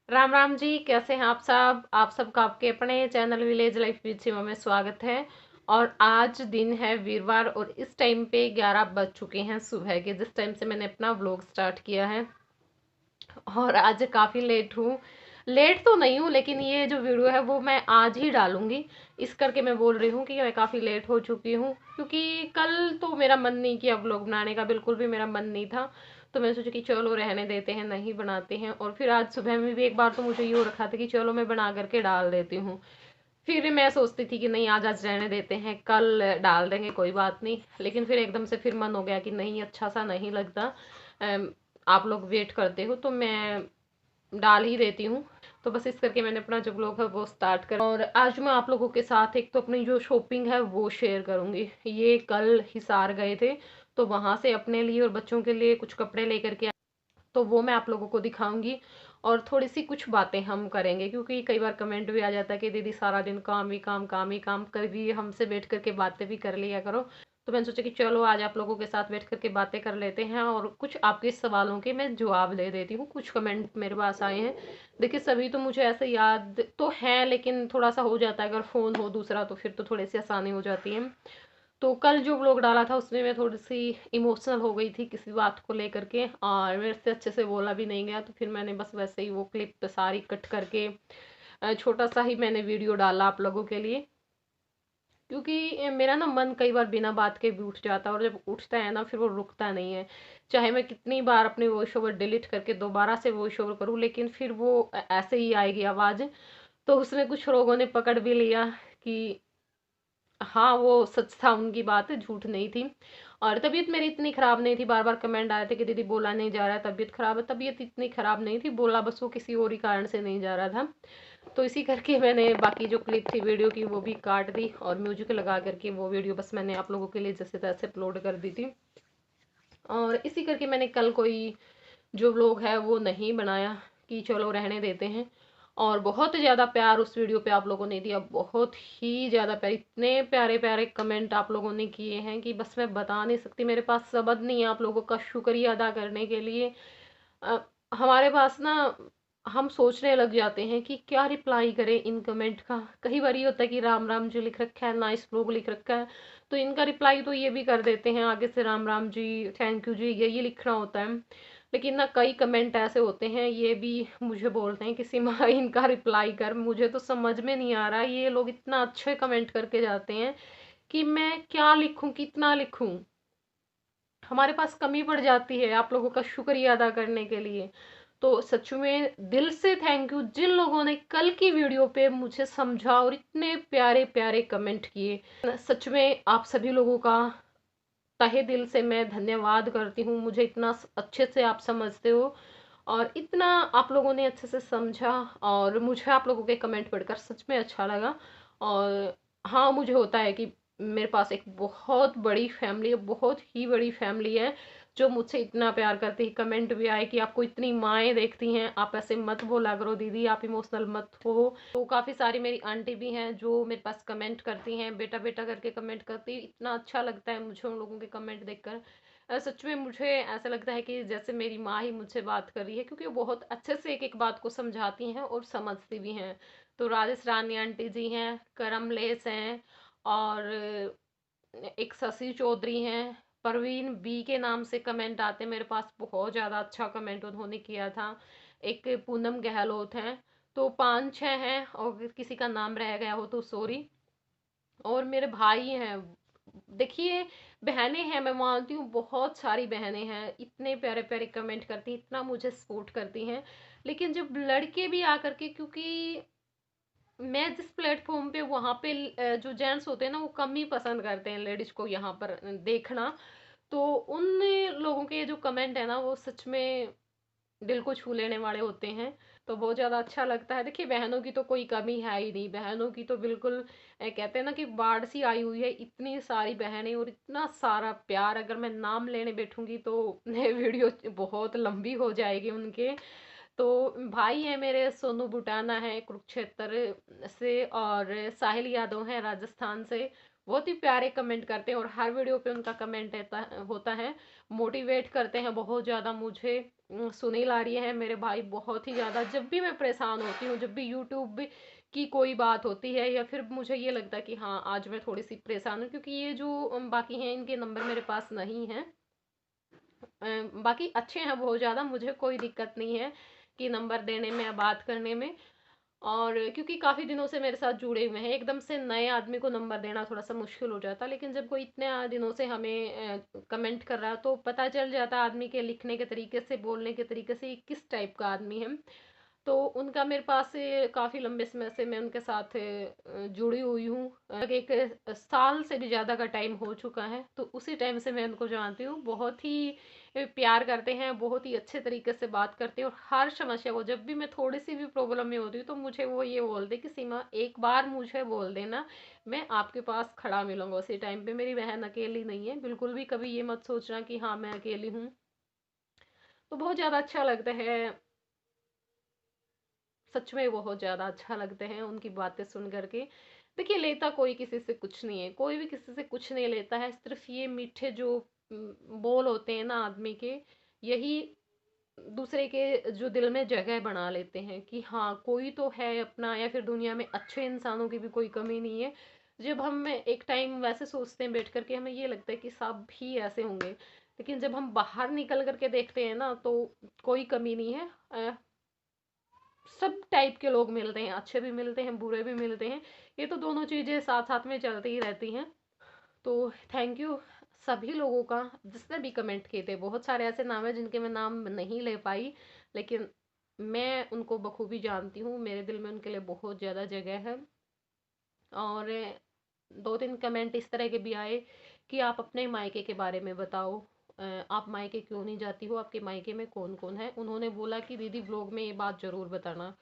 राम राम जी, कैसे हैं आप सब? आप सबका आपके अपने चैनल विलेज लाइफ विद सीमा में स्वागत है। और आज दिन है वीरवार और इस टाइम पे 11 बज चुके हैं सुबह के, जिस टाइम से मैंने अपना व्लॉग स्टार्ट किया है। और आज काफ़ी लेट हूँ। लेट तो नहीं हूँ, लेकिन ये जो वीडियो है वो मैं आज ही डालूंगी। इस करके मैं बोल रही हूँ कि मैं काफ़ी लेट हो चुकी हूँ, क्योंकि कल तो मेरा मन नहीं किया व्लॉग बनाने का, बिल्कुल भी मेरा मन नहीं था। तो मैंने सोचा कि चलो रहने देते हैं, नहीं बनाते हैं। और फिर आज सुबह में भी एक बार तो मुझे ये हो रखा था कि चलो मैं बना करके डाल देती हूँ। फिर मैं सोचती थी कि नहीं, आज आज रहने देते हैं, कल डाल देंगे, कोई बात नहीं। लेकिन फिर एकदम से फिर मन हो गया कि नहीं, अच्छा सा नहीं लगता। अम, आप लोग वेट करते हो तो मैं डाल ही देती हूँ। तो बस इस करके मैंने अपना जो ब्लॉग है वो स्टार्ट कर। और आज मैं आप लोगों के साथ एक तो अपनी जो शॉपिंग है वो शेयर करूंगी। ये कल हिसार गए थे, तो वहां से अपने लिए और बच्चों के लिए कुछ कपड़े लेकर के, तो वो मैं आप लोगों को दिखाऊंगी। और थोड़ी सी कुछ बातें हम करेंगे, क्योंकि कई बार कमेंट भी आ जाता है कि दीदी सारा दिन काम ही काम, काम ही काम, कभी हमसे बैठ करके बातें भी कर लिया करो। तो मैंने सोचा कि चलो आज आप लोगों के साथ बैठ करके बातें कर लेते हैं और कुछ आपके सवालों के मैं जवाब दे देती हूँ। कुछ कमेंट मेरे पास आए हैं, देखिए सभी तो मुझे ऐसे याद तो है, लेकिन थोड़ा सा हो जाता है अगर फ़ोन हो दूसरा, तो फिर तो थोड़ी सी आसानी हो जाती है। तो कल जो व्लॉग डाला था उसमें मैं थोड़ी सी इमोशनल हो गई थी किसी बात को लेकर के, और मेरे से अच्छे से बोला भी नहीं गया, तो फिर मैंने बस वैसे ही वो क्लिप सारी कट करके छोटा सा ही मैंने वीडियो डाला आप लोगों के लिए। क्योंकि मेरा ना मन कई बार बिना बात के भी उठ जाता है, और जब उठता है ना फिर वो रुकता नहीं है। चाहे मैं कितनी बार अपने वॉइस ओवर डिलीट करके दोबारा से वॉइस ओवर करूँ, लेकिन फिर वो ऐसे ही आएगी आवाज़। तो उसमें कुछ लोगों ने पकड़ भी लिया कि हाँ, वो सच था, उनकी बात झूठ नहीं थी। और तबीयत मेरी इतनी खराब नहीं थी, बार बार कमेंट आए थे कि दीदी बोला नहीं जा रहा है, तबीयत खराब है। तबीयत इतनी खराब नहीं थी, बोला बस वो किसी और ही कारण से नहीं जा रहा था। तो इसी करके मैंने बाकी जो क्लिप थी वीडियो की वो भी काट दी, और म्यूजिक लगा करके वो वीडियो बस मैंने आप लोगों के लिए जैसे तैसे अपलोड कर दी थी। और इसी करके मैंने कल कोई जो व्लॉग है वो नहीं बनाया, कि चलो रहने देते हैं। और बहुत ज़्यादा प्यार उस वीडियो पे आप लोगों ने दिया, बहुत ही ज़्यादा प्यार, इतने प्यारे प्यारे कमेंट आप लोगों ने किए हैं कि बस मैं बता नहीं सकती, मेरे पास शब्द नहीं है आप लोगों का शुक्रिया अदा करने के लिए। अ, हमारे पास ना, हम सोचने लग जाते हैं कि क्या रिप्लाई करें इन कमेंट का। कई बार ये होता है कि राम राम जी लिख रखा है, नाइस व्लॉग लिख रखा है, तो इनका रिप्लाई तो ये भी कर देते हैं आगे से, राम राम जी, थैंक यू जी, यही लिखना होता है। लेकिन ना कई कमेंट ऐसे होते हैं, ये भी मुझे बोलते हैं कि सीमा इनका रिप्लाई कर। मुझे तो समझ में नहीं आ रहा, ये लोग इतना अच्छे कमेंट करके जाते हैं कि मैं क्या लिखूं, कितना लिखूं। हमारे पास कमी पड़ जाती है आप लोगों का शुक्रिया अदा करने के लिए। तो सच में दिल से थैंक यू जिन लोगों ने कल की वीडियो पे मुझे समझा और इतने प्यारे प्यारे कमेंट किए। सच में आप सभी लोगों का तहे दिल से मैं धन्यवाद करती हूँ। मुझे इतना अच्छे से आप समझते हो, और इतना आप लोगों ने अच्छे से समझा, और मुझे आप लोगों के कमेंट पढ़कर सच में अच्छा लगा। और हाँ, मुझे होता है कि मेरे पास एक बहुत बड़ी फैमिली है, बहुत ही बड़ी फैमिली है, जो मुझसे इतना प्यार करती है। कमेंट भी आए कि आपको इतनी माएँ देखती हैं, आप ऐसे मत बोला करो दीदी, आप इमोशनल मत हो। तो काफ़ी सारी मेरी आंटी भी हैं जो मेरे पास कमेंट करती हैं, बेटा बेटा करके कमेंट करती, इतना अच्छा लगता है मुझे उन लोगों के कमेंट देखकर। सच में मुझे ऐसा लगता है कि जैसे मेरी माँ ही मुझसे बात कर रही है, क्योंकि वो बहुत अच्छे से एक एक बात को समझाती हैं और समझती भी हैं। तो राजेश रानी आंटी जी हैं, करमलेस हैं, और एक शशि चौधरी हैं, परवीन बी के नाम से कमेंट आते हैं मेरे पास, बहुत ज़्यादा अच्छा कमेंट उन्होंने किया था। एक पूनम गहलोत हैं। तो पाँच छः हैं, और अगर किसी का नाम रह गया हो तो सॉरी। और मेरे भाई हैं, देखिए बहनें हैं, मैं मानती हूँ बहुत सारी बहनें हैं, इतने प्यारे प्यारे कमेंट करती हैं, इतना मुझे सपोर्ट करती हैं। लेकिन जब लड़के भी आकर के, क्योंकि मैं जिस प्लेटफॉर्म पे, वहां पे जो जेंट्स होते हैं ना वो कम ही पसंद करते हैं लेडीज को यहाँ पर देखना। तो उन लोगों के जो कमेंट है ना वो सच में दिल को छू लेने वाले होते हैं। तो बहुत ज़्यादा अच्छा लगता है। देखिए बहनों की तो कोई कमी है ही नहीं, बहनों की तो बिल्कुल कहते हैं ना कि बाढ़ सी आई हुई है, इतनी सारी बहनें और इतना सारा प्यार, अगर मैं नाम लेने बैठूंगी तो वीडियो बहुत लंबी हो जाएगी उनके। तो भाई है मेरे, सोनू बुटाना है कुरुक्षेत्र से, और साहिल यादव है राजस्थान से। बहुत ही प्यारे कमेंट करते हैं और हर वीडियो पे उनका कमेंट होता है, मोटिवेट करते हैं बहुत ज़्यादा मुझे। सुनील आर्य है मेरे भाई, बहुत ही ज़्यादा, जब भी मैं परेशान होती हूँ, जब भी यूट्यूब की कोई बात होती है या फिर मुझे ये लगता है कि हाँ आज मैं थोड़ी सी परेशान हूँ, क्योंकि ये जो बाकी हैं इनके नंबर मेरे पास नहीं है। बाकी अच्छे हैं बहुत ज़्यादा, मुझे कोई दिक्कत नहीं है कि नंबर देने में या बात करने में। और क्योंकि काफ़ी दिनों से मेरे साथ जुड़े हुए हैं, एकदम से नए आदमी को नंबर देना थोड़ा सा मुश्किल हो जाता, लेकिन जब कोई इतने दिनों से हमें कमेंट कर रहा है तो पता चल जाता आदमी के लिखने के तरीके से, बोलने के तरीके से, किस टाइप का आदमी है। तो उनका मेरे पास से काफ़ी लंबे समय से मैं उनके साथ जुड़ी हुई हूँ। एक साल से भी ज़्यादा का टाइम हो चुका है, तो उसी टाइम से मैं उनको जानती हूँ। बहुत ही प्यार करते हैं, बहुत ही अच्छे तरीके से बात करते हैं, और हर समस्या को, जब भी मैं थोड़ी सी भी प्रॉब्लम में होती हूँ तो मुझे वो ये बोलते कि सीमा एक बार मुझे बोल देना, मैं आपके पास खड़ा मिलूंगा उसी टाइम पे। मेरी बहन अकेली नहीं है, बिल्कुल भी कभी ये मत सोचना कि हाँ मैं अकेली हूँ। तो बहुत ज़्यादा अच्छा लगता है, सच में बहुत ज़्यादा अच्छा लगते हैं उनकी बातें सुन करके। देखिए, लेता कोई किसी से कुछ नहीं है, कोई भी किसी से कुछ नहीं लेता है, सिर्फ ये मीठे जो बोल होते हैं ना आदमी के, यही दूसरे के जो दिल में जगह बना लेते हैं कि हाँ कोई तो है अपना, या फिर दुनिया में अच्छे इंसानों की भी कोई कमी नहीं है। जब हम एक टाइम वैसे सोचते हैं बैठ करके, हमें ये लगता है कि सब भी ऐसे होंगे, लेकिन जब हम बाहर निकल करके देखते हैं ना तो कोई कमी नहीं है। सब टाइप के लोग मिलते हैं, अच्छे भी मिलते हैं, बुरे भी मिलते हैं। ये तो दोनों चीज़ें साथ साथ में चलती ही रहती हैं। तो थैंक यू सभी लोगों का जिसने भी कमेंट किए थे। बहुत सारे ऐसे नाम है जिनके मैं नाम नहीं ले पाई, लेकिन मैं उनको बखूबी जानती हूँ, मेरे दिल में उनके लिए बहुत ज़्यादा जगह है। और दो तीन कमेंट इस तरह के भी आए कि आप अपने मायके के बारे में बताओ, आप मायके क्यों नहीं जाती हो, आपके मायके में कौन कौन है। उन्होंने बोला कि दीदी ब्लॉग में ये बात ज़रूर बताना।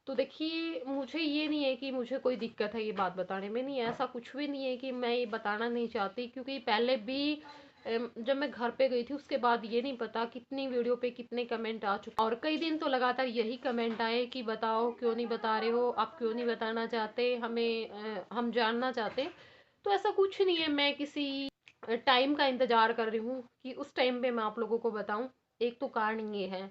तो देखिए, मुझे ये नहीं है कि मुझे कोई दिक्कत है ये बात बताने में, नहीं ऐसा कुछ भी नहीं है कि मैं ये बताना नहीं चाहती, क्योंकि पहले भी जब मैं घर पे गई थी उसके बाद ये नहीं पता कितनी वीडियो पे कितने कमेंट आ चुके, और कई दिन तो लगातार यही कमेंट आए कि बताओ क्यों नहीं बता रहे हो, आप क्यों नहीं बताना चाहते हमें, हम जानना चाहते। तो ऐसा कुछ नहीं है, मैं किसी टाइम का इंतजार कर रही हूँ कि उस टाइम पे मैं आप लोगों को बताऊं। एक तो कारण ये है,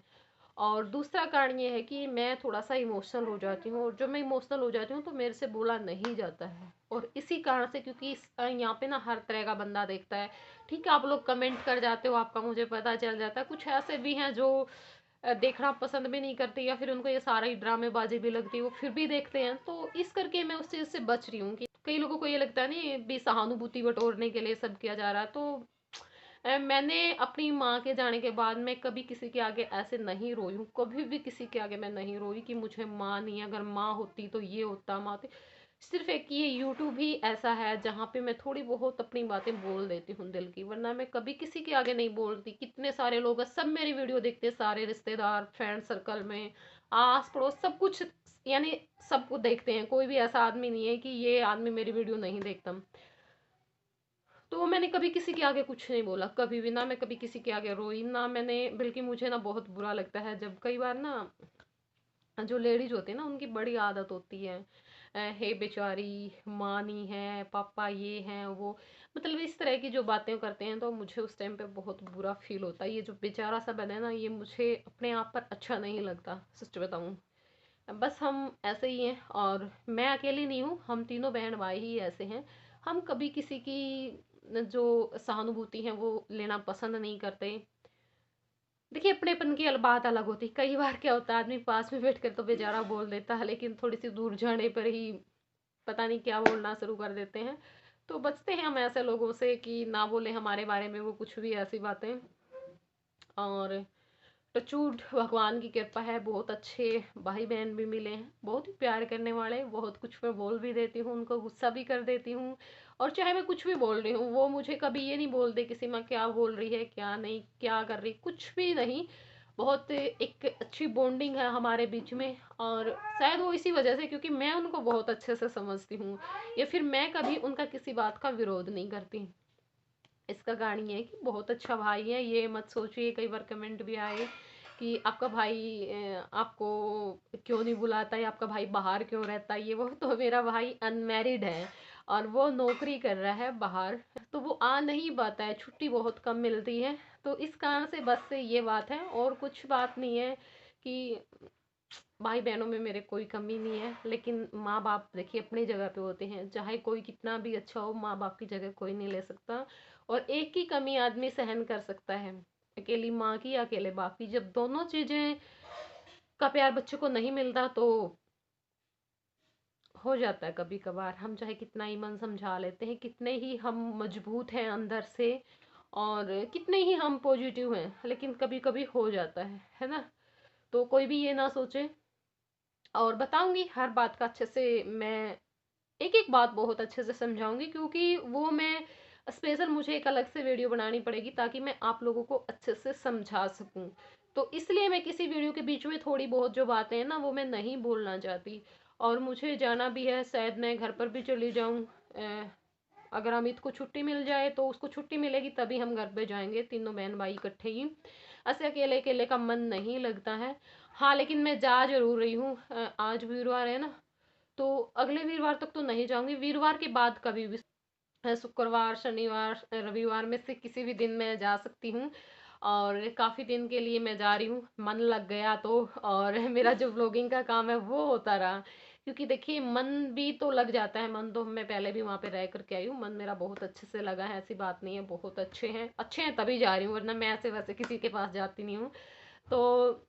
और दूसरा कारण ये है कि मैं थोड़ा सा इमोशनल हो जाती हूँ, और जब मैं इमोशनल हो जाती हूँ तो मेरे से बोला नहीं जाता है, और इसी कारण से, क्योंकि यहाँ पे ना हर तरह का बंदा देखता है। ठीक है, आप लोग कमेंट कर जाते हो, आपका मुझे पता चल जाता है, कुछ ऐसे भी हैं जो देखना पसंद भी नहीं करते, या फिर उनको ये सारा ही ड्रामेबाजी भी लगती है, वो फिर भी देखते हैं। तो इस करके मैं उस चीज़ से बच रही हूँ कि कई लोगों को ये लगता है नहीं भी सहानुभूति बटोरने के लिए सब किया जा रहा है। तो मैंने अपनी माँ के जाने के बाद मैं कभी किसी के आगे ऐसे नहीं रोई हूँ, कभी भी किसी के आगे मैं नहीं रोई कि मुझे माँ नहीं है, अगर माँ होती तो ये होता, माँ होती। सिर्फ एक ये यूट्यूब ही ऐसा है जहाँ पे मैं थोड़ी बहुत अपनी बातें बोल देती हूँ दिल की, वरना मैं कभी किसी के आगे नहीं बोलती। कितने सारे लोग हैं, सब मेरी वीडियो देखते हैं, सारे रिश्तेदार, फ्रेंड सर्कल में, आस पड़ोस, सब कुछ, यानी सबको देखते हैं। कोई भी ऐसा आदमी नहीं है कि ये आदमी मेरी वीडियो नहीं देखता। तो मैंने कभी किसी के आगे कुछ नहीं बोला, कभी भी ना, मैं कभी किसी के आगे रोई ना मैंने, बल्कि मुझे ना बहुत बुरा लगता है जब कई बार ना जो लेडीज होती है ना उनकी बड़ी आदत होती है, हे बेचारी माँ नहीं है, पापा ये हैं वो, मतलब इस तरह की जो बातें करते हैं, तो मुझे उस टाइम पे बहुत बुरा फील होता है। ये जो बेचारा सा बने ना, ये मुझे अपने आप पर अच्छा नहीं लगता, सच बताऊं। बस हम ऐसे ही हैं, और मैं अकेली नहीं हूँ, हम तीनों बहन भाई ही ऐसे हैं। हम कभी किसी की जो सहानुभूति है वो लेना पसंद नहीं करते। देखिए, अपनेपन की बात अलग होती है, कई बार क्या होता है आदमी पास में बैठ कर तो बेचारा बोल देता है, लेकिन थोड़ी सी दूर जाने पर ही पता नहीं क्या बोलना शुरू कर देते हैं। तो बचते हैं हम ऐसे लोगों से कि ना बोले हमारे बारे में वो कुछ भी ऐसी बातें। और टचूड भगवान की कृपा है, बहुत अच्छे भाई बहन भी मिले हैं, बहुत ही प्यार करने वाले। बहुत कुछ मैं बोल भी देती हूँ, उनको गुस्सा भी कर देती हूँ, और चाहे मैं कुछ भी बोल रही हूँ वो मुझे कभी ये नहीं बोलते कि सीमा क्या बोल रही है, क्या नहीं, क्या कर रही, कुछ भी नहीं। बहुत एक अच्छी बॉन्डिंग है हमारे बीच में, और शायद वो इसी वजह से, क्योंकि मैं उनको बहुत अच्छे से समझती हूँ, या फिर मैं कभी उनका किसी बात का विरोध नहीं करती। इसका कारण ये है कि बहुत अच्छा भाई है। ये मत सोचिए, कई बार कमेंट भी आए कि आपका भाई आपको क्यों नहीं बुलाता, या आपका भाई बाहर क्यों रहता है, ये वो। तो मेरा भाई अनमैरिड है, और वो नौकरी कर रहा है बाहर, तो वो आ नहीं पाता है, छुट्टी बहुत कम मिलती है। तो इस कारण से बस से ये बात है, और कुछ बात नहीं है कि भाई बहनों में मेरे कोई कमी नहीं है। लेकिन माँ बाप देखिए अपनी जगह पे होते हैं, चाहे कोई कितना भी अच्छा हो, माँ बाप की जगह कोई नहीं ले सकता। और एक की कमी आदमी सहन कर सकता है, अकेली माँ की या अकेले बाप की। जब दोनों चीजें का प्यार बच्चे को नहीं मिलता तो हो जाता है कभी कभार, हम चाहे कितना ही मन समझा लेते हैं, कितने ही हम मजबूत हैं अंदर से, और कितने ही हम पॉजिटिव हैं, लेकिन कभी कभी हो जाता है ना। तो कोई भी ये ना सोचे। और बताऊंगी हर बात का अच्छे से, मैं एक एक बात बहुत अच्छे से समझाऊंगी, क्योंकि वो मैं स्पेशल, मुझे एक अलग से वीडियो बनानी पड़ेगी ताकि मैं आप लोगों को अच्छे से समझा सकूं। तो इसलिए मैं किसी वीडियो के बीच में थोड़ी बहुत जो बातें हैं ना वो मैं नहीं बोलना चाहती। और मुझे जाना भी है, शायद मैं घर पर भी चली जाऊं। अगर अमित को छुट्टी मिल जाए तो उसको छुट्टी मिलेगी तभी हम घर पे जाएंगे, तीनों बहन भाई इकट्ठे ही। ऐसे अकेले अकेले का मन नहीं लगता है। हाँ लेकिन मैं जा जरूर रही हूँ। आज वीरवार है ना, तो अगले वीरवार तक तो नहीं जाऊंगी, वीरवार के बाद कभी भी, शुक्रवार शनिवार रविवार में से किसी भी दिन मैं जा सकती हूँ। और काफी दिन के लिए मैं जा रही हूँ, मन लग गया तो। और मेरा जो ब्लॉगिंग का काम है वो होता रहा, क्योंकि देखिए मन भी तो लग जाता है। मन तो मैं पहले भी वहां पे रह करके आई हूँ, मन मेरा बहुत अच्छे से लगा है, ऐसी बात नहीं है। बहुत अच्छे हैं तभी जा रही हूँ, वरना मैं ऐसे वैसे किसी के पास जाती नहीं हूँ। तो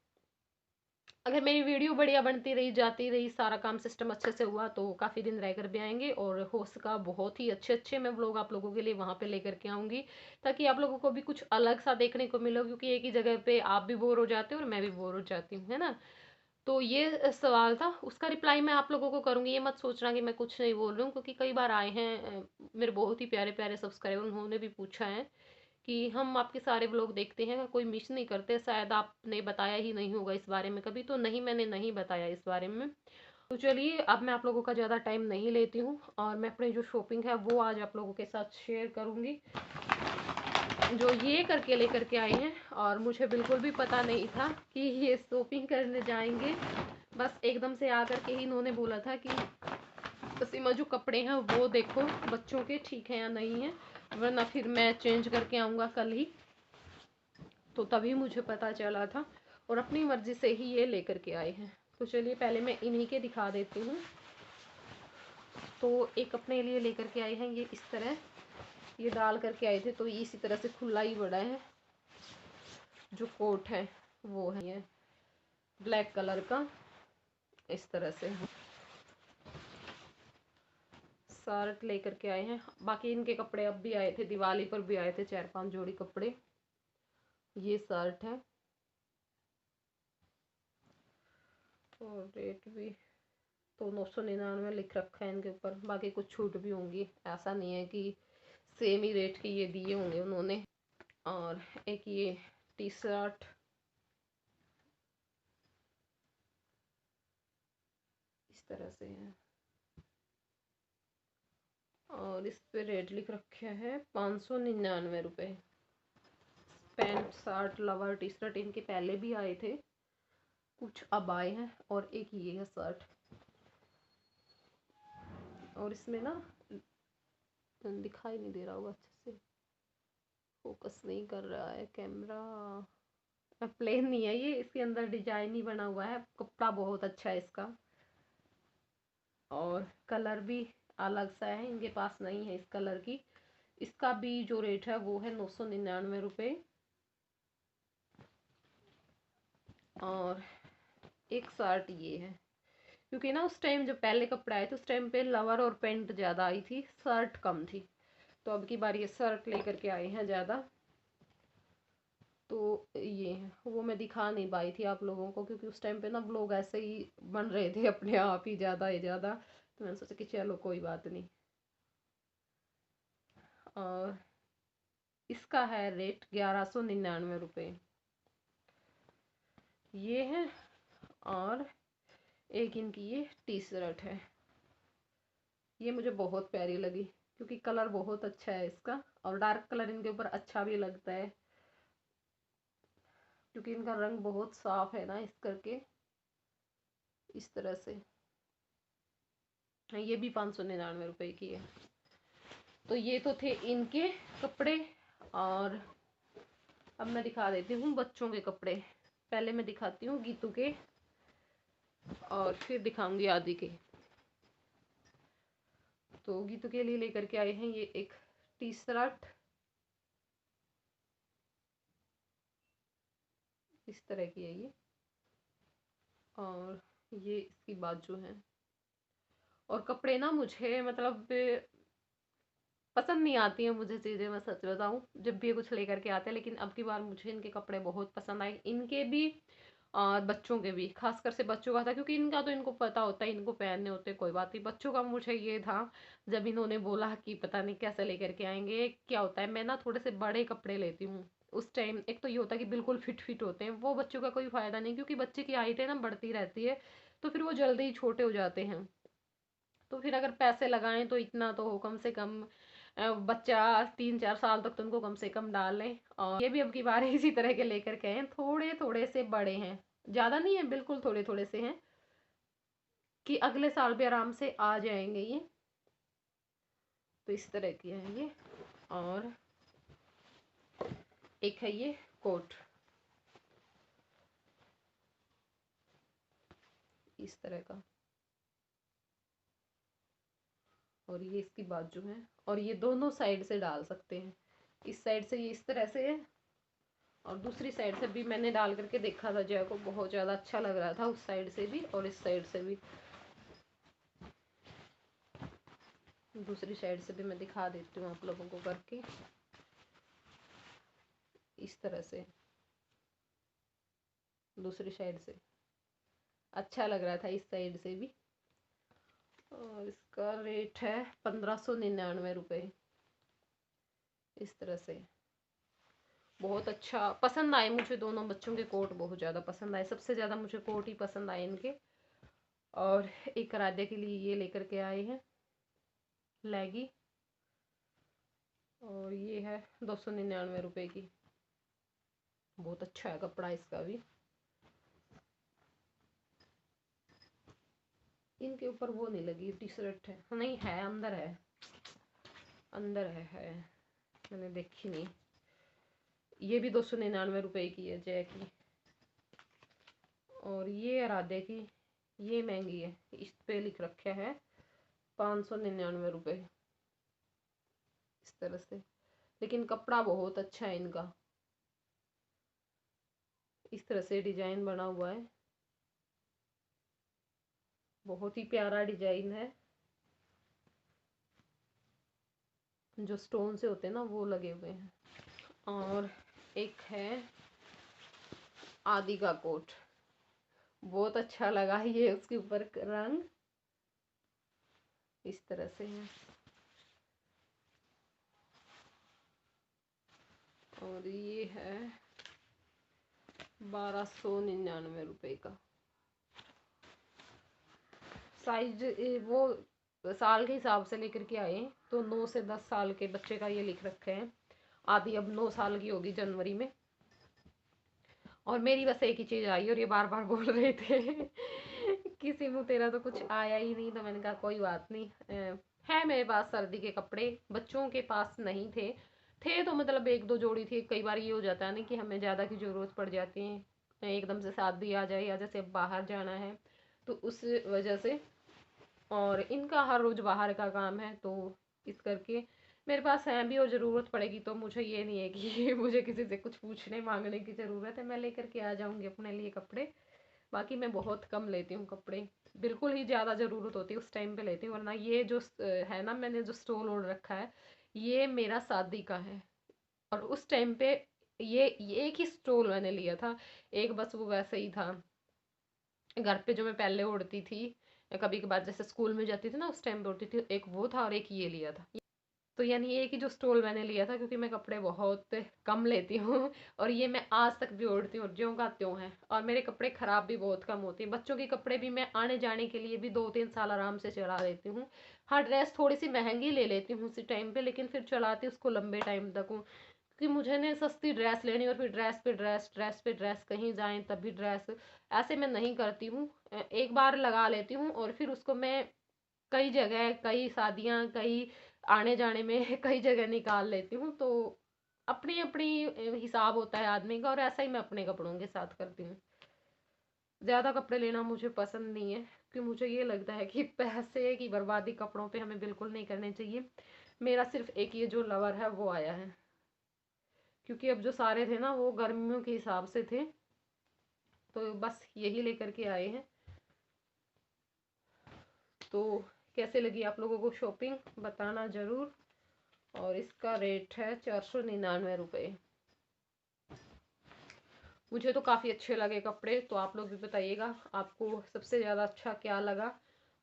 अगर मेरी वीडियो बढ़िया बनती रही, जाती रही, सारा काम सिस्टम अच्छे से हुआ, तो काफ़ी दिन रह कर भी आएंगे। और हो सका बहुत ही अच्छे अच्छे मैं व्लॉग आप लोगों के लिए वहां पे लेकर के आऊंगी, ताकि आप लोगों को भी कुछ अलग सा देखने को मिले, क्योंकि एक ही जगह पे आप भी बोर हो जाते हो और मैं भी बोर हो जाती हूँ, है ना। तो ये सवाल था, उसका रिप्लाई मैं आप लोगों को करूंगी। ये मत सोचना कि मैं कुछ नहीं बोल रही हूँ, क्योंकि कई बार आए हैं मेरे बहुत ही प्यारे प्यारे सब्सक्राइबर, उन्होंने भी पूछा है कि हम आपके सारे व्लॉग देखते हैं, कोई मिस नहीं करते, शायद आपने बताया ही नहीं होगा इस बारे में कभी। तो नहीं, मैंने नहीं बताया इस बारे में। तो चलिए अब मैं आप लोगों का ज़्यादा टाइम नहीं लेती हूँ, और मैं अपनी जो शॉपिंग है वो आज आप लोगों के साथ शेयर करूँगी, जो ये करके लेकर के आए हैं। और मुझे बिल्कुल भी पता नहीं था कि ये शॉपिंग करने जाएंगे, बस एकदम से आकर के ही इन्होंने बोला था कि सीमा जो कपड़े हैं वो देखो बच्चों के ठीक है या नहीं है, वरना फिर मैं चेंज करके आऊँगा कल ही। तो तभी मुझे पता चला था, और अपनी मर्जी से ही ये लेकर के आए हैं। तो चलिए पहले मैं इन्हीं के दिखा देती हूँ। तो एक अपने लिए लेकर के आए हैं, ये इस तरह ये डाल करके आए थे, तो इसी तरह से खुला ही बड़ा है। जो कोट है वो है ये ब्लैक कलर का, इस तरह से शर्ट लेकर के आए हैं। बाकी इनके कपड़े अब भी आए थे, दिवाली पर भी आए थे 4-5 जोड़ी कपड़े। ये शर्ट है, और रेट भी तो 999 लिख रखा है इनके ऊपर। बाकी कुछ छूट भी होंगी, ऐसा नहीं है कि सेम ही रेट के ये दिए होंगे उन्होंने। और एक ये टी शर्ट इस तरह से है, और इस पे रेट लिख रखे हैं 599 रुपये। Pant shirt lower T shirt इनके पहले भी आए थे, कुछ अब आए हैं। और एक ये है शर्ट, और इसमें ना दिखाई नहीं दे रहा होगा अच्छे से, फोकस नहीं कर रहा है कैमरा। प्लेन नहीं है ये, इसके अंदर डिजाइन ही बना हुआ है, कपड़ा बहुत अच्छा है इसका, और कलर भी अलग सा है, इनके पास नहीं है इस कलर की। इसका भी जो रेट है वो है 999 रुपये। और एक शर्ट ये है, क्योंकि ना उस टाइम जब पहले कपड़ा आए थे उस टाइम पे लवर और पेंट ज़्यादा आई थी, शर्ट कम थी। तो अब की बार ये शर्ट लेकर के आए हैं ज़्यादा। तो ये है, वो मैं दिखा नहीं पाई थी आप लोगों को, क्योंकि उस टाइम पे ना व्लॉग ऐसे ही बन रहे थे अपने आप ही, ज़्यादा ही ज़्यादा। तो मैंने सोचा कि चलो कोई बात नहीं। और इसका है रेट 1199 रुपये, ये है। और एक इनकी ये टी शर्ट है, ये मुझे बहुत प्यारी लगी, क्योंकि कलर बहुत अच्छा है इसका, और डार्क कलर इनके ऊपर अच्छा भी लगता है, क्योंकि इनका रंग बहुत साफ है ना, इस करके इस तरह से। ये भी 599 रुपए की है। तो ये तो थे इनके कपड़े। और अब मैं दिखा देती हूँ बच्चों के कपड़े। पहले मैं दिखाती हूँ गीतू के और फिर दिखाऊंगी आदि के। तो गीतू के लिए लेकर के आए हैं ये एक टी शर्ट, इस तरह की है ये। और ये इसकी बाजू है। और कपड़े ना मुझे मतलब पसंद नहीं आती है मुझे चीज़ें, मैं सच बताऊं, जब भी ये कुछ लेकर के आते हैं। लेकिन अब की बार मुझे इनके कपड़े बहुत पसंद आए, इनके भी और बच्चों के भी। खासकर से बच्चों का था क्योंकि इनका तो इनको पता होता है, इनको पहनने होते, कोई बात नहीं। बच्चों का मुझे ये था, जब इन्होंने बोला कि पता नहीं कैसे लेकर के आएंगे, क्या होता है मैं ना थोड़े से बड़े कपड़े लेती हूँ उस टाइम। एक तो ये होता है कि बिल्कुल फिट फिट होते हैं, वो बच्चों का कोई फायदा नहीं, क्योंकि बच्चे की हाइट है ना बढ़ती रहती है, तो फिर वो जल्दी ही छोटे हो जाते हैं। तो फिर अगर पैसे लगाएं तो इतना तो हो कम से कम, बच्चा 3-4 साल तक तो उनको कम से कम डालें। और ये भी अब की बार इसी तरह के लेकर के हैं, थोड़े थोड़े से बड़े हैं, ज़्यादा नहीं है, बिल्कुल थोड़े थोड़े से हैं, कि अगले साल भी आराम से आ जाएंगे ये। तो इस तरह की है ये। और एक है ये कोट, इस तरह का। और ये इसकी बाजू है। और ये दोनों साइड से डाल सकते हैं, इस साइड से ये इस तरह से है, और दूसरी साइड से भी मैंने डाल करके देखा था जय को, बहुत ज़्यादा अच्छा लग रहा था उस साइड से भी और इस साइड से भी। दूसरी साइड से भी मैं दिखा देती हूँ आप लोगों को करके, इस तरह से दूसरी साइड से अच्छा लग रहा था इस साइड से भी। और इसका रेट है 1599 रुपये, इस तरह से। बहुत अच्छा पसंद आए मुझे, दोनों बच्चों के कोट बहुत ज़्यादा पसंद आए, सबसे ज़्यादा मुझे कोट ही पसंद आए इनके। और एक राधे के लिए ये लेकर के आए हैं लेगी, और ये है 299 रुपये की। बहुत अच्छा है कपड़ा इसका भी। इनके ऊपर वो नहीं लगी टी शर्ट है, नहीं है अंदर है, अंदर है मैंने देखी नहीं। ये भी 299 रुपये की है जय की। और ये राधे की, ये महंगी है, इस पे लिख रखा है 599 रुपये, इस तरह से। लेकिन कपड़ा बहुत अच्छा है इनका, इस तरह से डिजाइन बना हुआ है, बहुत ही प्यारा डिजाइन है। जो स्टोन से होते हैं ना वो लगे हुए हैं। और एक है आदि का कोट, बहुत अच्छा लगा ये उसके ऊपर रंग, इस तरह से है। और ये है 1299 रुपये का। साइज वो साल के हिसाब से लेकर के आए, तो 9 से 10 साल के बच्चे का ये लिख रखे हैं। आदि अब 9 साल की होगी जनवरी में। और मेरी बस एक ही चीज आई और ये बार बार बोल रहे थे किसी मुँह तेरा तो कुछ आया ही नहीं, तो मैंने कहा कोई बात नहीं। है मेरे पास सर्दी के कपड़े, बच्चों के पास नहीं थे। थे तो मतलब एक दो जोड़ी थी। कई बार ये हो जाता है ना कि हमें ज़्यादा की ज़रूरत पड़ जाती है, एकदम से शादी आ जाए या जैसे बाहर जाना है, तो उस वजह से। और इनका हर रोज़ बाहर का काम है, तो इस करके मेरे पास है भी, और ज़रूरत पड़ेगी तो मुझे ये नहीं है कि मुझे किसी से कुछ पूछने मांगने की ज़रूरत है, मैं लेकर के आ जाऊँगी अपने लिए कपड़े। बाकी मैं बहुत कम लेती हूँ कपड़े, बिल्कुल ही ज़्यादा ज़रूरत होती है उस टाइम पे लेती हूँ, वरना ये जो है ना, मैंने जो स्टोल ओढ़ रखा है, ये मेरा शादी का है। और उस टाइम पे ये एक ही स्टोल मैंने लिया था, एक बस वो वैसे ही था घर पे जो मैं पहले ओढ़ती थी, कभी कभार जैसे स्कूल में जाती थी ना उस टाइम पे ओढ़ती थी, एक वो था और एक ये लिया था। तो यानी एक ही जो स्टोल मैंने लिया था, क्योंकि मैं कपड़े बहुत कम लेती हूँ और ये मैं आज तक भी ओढ़ती हूँ, ज्यों का त्यों है। और मेरे कपड़े खराब भी बहुत कम होते हैं, बच्चों के कपड़े भी मैं आने जाने के लिए भी 2-3 साल आराम से चला लेती हूँ। हाँ, ड्रेस थोड़ी सी महंगी ले लेती हूँ उसी टाइम पे, लेकिन फिर चलाती उसको लंबे टाइम तक हूँ, क्योंकि मुझे ना सस्ती ड्रेस लेनी और फिर ड्रेस पे ड्रेस, ड्रेस पे ड्रेस, कहीं जाएं तब भी ड्रेस, ऐसे मैं नहीं करती हूँ। एक बार लगा लेती हूँ और फिर उसको मैं कई जगह, कई शादियां, कई आने जाने में कई जगह निकाल लेती हूँ। तो अपनी अपनी हिसाब होता है आदमी का, और ऐसा ही मैं अपने कपड़ों के साथ करती हूँ। ज़्यादा कपड़े लेना मुझे पसंद नहीं है, क्योंकि मुझे ये लगता है कि पैसे की बर्बादी कपड़ों पे हमें बिल्कुल नहीं करनी चाहिए। मेरा सिर्फ एक ये जो लवर है वो आया है, क्योंकि अब जो सारे थे ना वो गर्मियों के हिसाब से थे, तो बस यही लेकर के आए हैं। तो कैसे लगी आप लोगों को शॉपिंग, बताना ज़रूर। और इसका रेट है 499 रुपये। मुझे तो काफ़ी अच्छे लगे कपड़े, तो आप लोग भी बताइएगा आपको सबसे ज़्यादा अच्छा क्या लगा।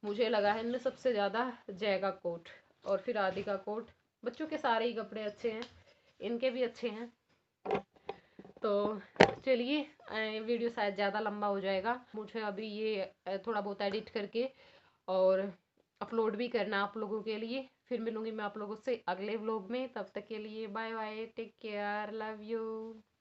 मुझे लगा है इनमें सबसे ज़्यादा जय का कोट, और फिर आदि का कोट। बच्चों के सारे ही कपड़े अच्छे हैं, इनके भी अच्छे हैं। तो चलिए, वीडियो शायद ज़्यादा लंबा हो जाएगा, मुझे अभी ये थोड़ा बहुत एडिट करके और अपलोड भी करना आप लोगों के लिए। फिर मिलूंगी मैं आप लोगों से अगले व्लॉग में, तब तक के लिए bye bye, take care, love you.